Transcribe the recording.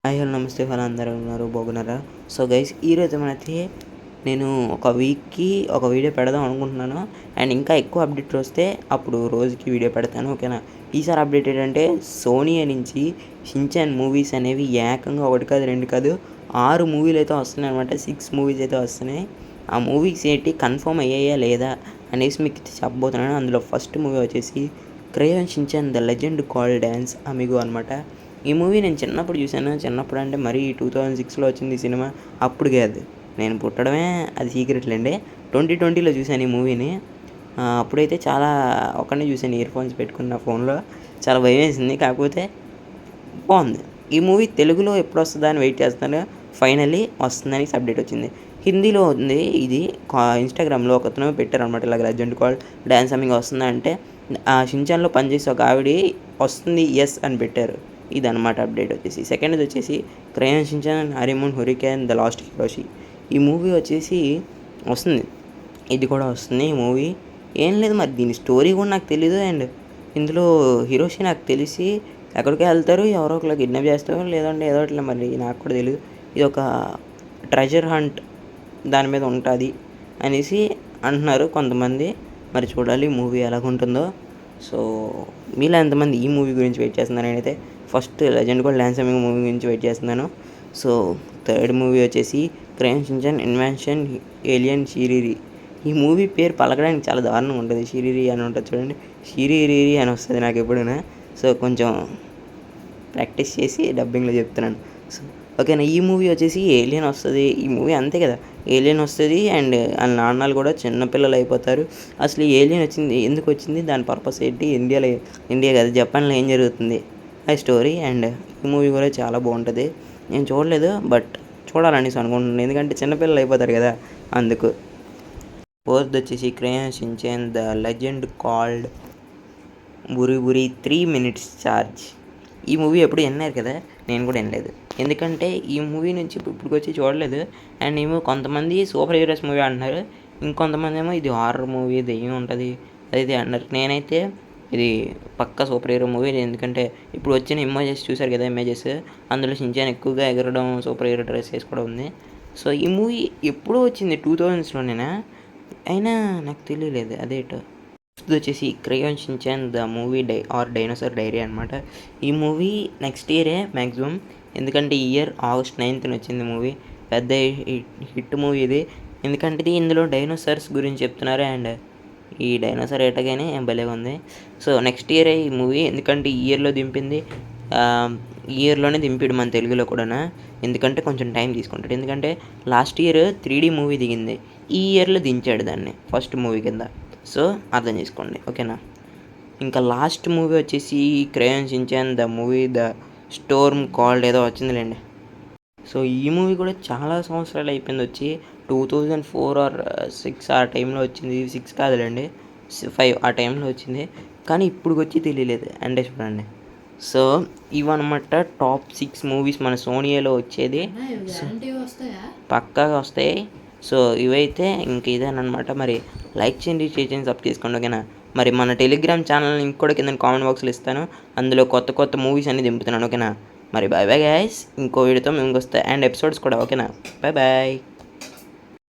Hi hello నమస్తే hello అందరూ ఉన్నారు బాగున్నారా? సో గైస్ ఈరోజు మనకి నేను ఒక వీక్కి ఒక వీడియో పెడదాం అనుకుంటున్నాను. అండ్ ఇంకా ఎక్కువ అప్డేట్ వస్తే అప్పుడు రోజుకి వీడియో పెడతాను, ఓకేనా? ఈసారి అప్డేట్ ఏంటంటే సోనీ నుంచి షిన్చాన్ మూవీస్ అనేవి ఏకంగా 1 కాదు 2 కాదు 6 మూవీలు అయితే వస్తున్నాయి అనమాట. 6 మూవీస్ అయితే వస్తున్నాయి. ఆ మూవీస్ ఏంటి కన్ఫర్మ్ అయ్యాయా లేదా అనేసి మీకు చెప్పబోతున్నాను. అందులో ఫస్ట్ మూవీ వచ్చేసి crayon Shinchan the legend called dance amigo అనమాట. ఈ మూవీ నేను చిన్నప్పుడు చూశాను. చిన్నప్పుడు అంటే మరీ 2006లో వచ్చింది ఈ సినిమా. అప్పుడు కాదు, నేను పుట్టడమే అది సీక్రెట్లేండి. 2020లో చూశాను ఈ మూవీని. అప్పుడైతే చాలా ఒక్కడినే చూశాను ఇయర్ ఫోన్స్ పెట్టుకున్న ఫోన్లో. చాలా భయం వేసింది, కాకపోతే బాగుంది. ఈ మూవీ తెలుగులో ఎప్పుడు వస్తుందా అని వెయిట్ చేస్తాను. ఫైనల్లీ వస్తుందని అప్డేట్ వచ్చింది. హిందీలో ఉంది ఇది. ఇన్స్టాగ్రామ్లో ఒకతను పెట్టారనమాట, ఇలాగ లెజెండ్ కాల్డ్ డ్యాన్స్ అమింగ్ వస్తుందా అంటే షిన్చాన్లో పనిచేసే ఒక ఆవిడ వస్తుంది ఎస్ అని పెట్టారు. ఇదనమాట అప్డేట్ వచ్చేసి. సెకండ్ది వచ్చేసి క్రేయాన్ షిన్చాన్ హరిమూన్ హురికేన్ ద లాస్ట్ హిరోషి. ఈ మూవీ వచ్చేసి వస్తుంది, ఇది కూడా వస్తుంది ఈ మూవీ. ఏం లేదు, మరి దీని స్టోరీ కూడా నాకు తెలీదు. అండ్ ఇందులో హిరోషి నాకు తెలిసి ఎక్కడికి వెళ్తారు, ఎవరో ఒకరు కిడ్నాప్ చేస్తారు, లేదంటే ఏదో ఒకటి, మరి నాకు కూడా తెలియదు. ఇది ఒక ట్రెజర్ హంట్ దాని మీద ఉంటుంది అనేసి అంటున్నారు కొంతమంది. మరి చూడాలి మూవీ ఎలాగుంటుందో. సో మీలో ఎంతమంది ఈ మూవీ గురించి వెయిట్ చేస్తున్నారు? నేనైతే first legend called dance amigo movie గురించి వెయిట్ చేస్తున్నాను. సో థర్డ్ మూవీ వచ్చేసి crayon Shinchan invention alien Shiriri. ఈ మూవీ పేరు పలకడానికి చాలా దారుణంగా ఉంటుంది. షిరిరి అని ఉంటుంది చూడండి, షిరిరి అని వస్తుంది నాకు ఎప్పుడైనా. సో కొంచెం ప్రాక్టీస్ చేసి డబ్బింగ్లో చెప్తున్నాను. సో ఓకేనా. ఈ మూవీ వచ్చేసి ఏలియన్ వస్తుంది. ఈ మూవీ అంతే కదా, ఏలియన్ వస్తుంది అండ్ వాళ్ళ నాన్నలు కూడా చిన్నపిల్లలు అయిపోతారు. అసలు ఈ ఏలియన్ వచ్చింది ఎందుకు వచ్చింది, దాని పర్పస్ ఏంటి, ఇండియా కదా జపాన్లో ఏం జరుగుతుంది ఆ స్టోరీ. అండ్ ఈ మూవీ కూడా చాలా బాగుంటుంది. నేను చూడలేదు, బట్ చూడాలనేసి అనుకుంటున్నాను, ఎందుకంటే చిన్నపిల్లలు అయిపోతారు కదా అందుకు. ఫోర్త్ వచ్చేసి crayon Shinchan the legend called Buri Buri 3 minutes charge. ఈ మూవీ ఎప్పుడు విన్నారు కదా, నేను కూడా వినలేదు, ఎందుకంటే ఈ మూవీ నుంచి ఇప్పుడు వచ్చి చూడలేదు. అండ్ ఏమో కొంతమంది సూపర్ హీరోస్ మూవీ అంటున్నారు, ఇంకొంతమంది ఏమో ఇది హారర్ మూవీ దెయ్యం ఉంటుంది అది అన్నారు. నేనైతే ఇది పక్కా సూపర్ హీరో మూవీ, ఎందుకంటే ఇప్పుడు వచ్చిన ఇమేజెస్ చూసారు కదా, ఇమేజెస్ అందులో షిన్చాన్ ఎక్కువగా ఎగరడం, సూపర్ హీరో డ్రెస్ వేసుకోవడం ఉంది. సో ఈ మూవీ ఎప్పుడో వచ్చింది 2000స్లోనేనా, అయినా నాకు తెలియలేదు అదేటో. ఫిఫ్త్ వచ్చేసి crayon Shinchan the movie dinosaur diary అనమాట. ఈ మూవీ నెక్స్ట్ ఇయరే మ్యాక్సిమం, ఎందుకంటే ఈ ఇయర్ August 9th వచ్చింది మూవీ. పెద్ద హిట్ మూవీ ఇది, ఎందుకంటే ఇది ఇందులో డైనోసార్స్ గురించి చెప్తున్నారు. అండ్ ఈ డైనోసార్ ఏటగానే భలే ఉంది. సో నెక్స్ట్ ఇయరే ఈ మూవీ, ఎందుకంటే ఈ ఇయర్లో దింపింది, ఈ ఇయర్లోనే దింపాడు మన తెలుగులో కూడా, ఎందుకంటే కొంచెం టైం తీసుకుంటాడు. ఎందుకంటే లాస్ట్ ఇయర్ 3D మూవీ దిగింది, ఈ ఇయర్లో దించాడు దాన్ని ఫస్ట్ మూవీ కింద. సో అర్థం చేసుకోండి, ఓకేనా. ఇంకా లాస్ట్ మూవీ వచ్చేసి crayon Shinchan the movie the storm called ఏదో వచ్చిందిలేండి. సో ఈ మూవీ కూడా చాలా సంవత్సరాలు అయిపోయింది వచ్చి, 2004 or 6 ఆ టైంలో వచ్చింది. 6 కాదులేండి 5 ఆ టైంలో వచ్చింది, కానీ ఇప్పుడు వచ్చి తెలియలేదు. అంటే చూడండి. సో ఇవన్నమాట టాప్ 6 మూవీస్ మన సోనీలో వచ్చేది. పక్కాగా వస్తాయి. సో ఇవైతే ఇంక ఇదేనమాట. మరి లైక్ చేయండి, షేర్ చేయండి, సబ్స్క్రైబ్ చేసుకోండి, ఓకేనా. మరి మన టెలిగ్రామ్ ఛానల్ లింక్ కూడా కింద కామెంట్ బాక్స్లో ఇస్తాను, అందులో కొత్త కొత్త మూవీస్ అన్ని దింపుతున్నాను, ఓకేనా. మరి బాయ్ బాయ్ గైస్, ఇంకో వీడియోతో మేము వస్తాయి అండ్ ఎపిసోడ్స్ కూడా, ఓకేనా. Bye bye.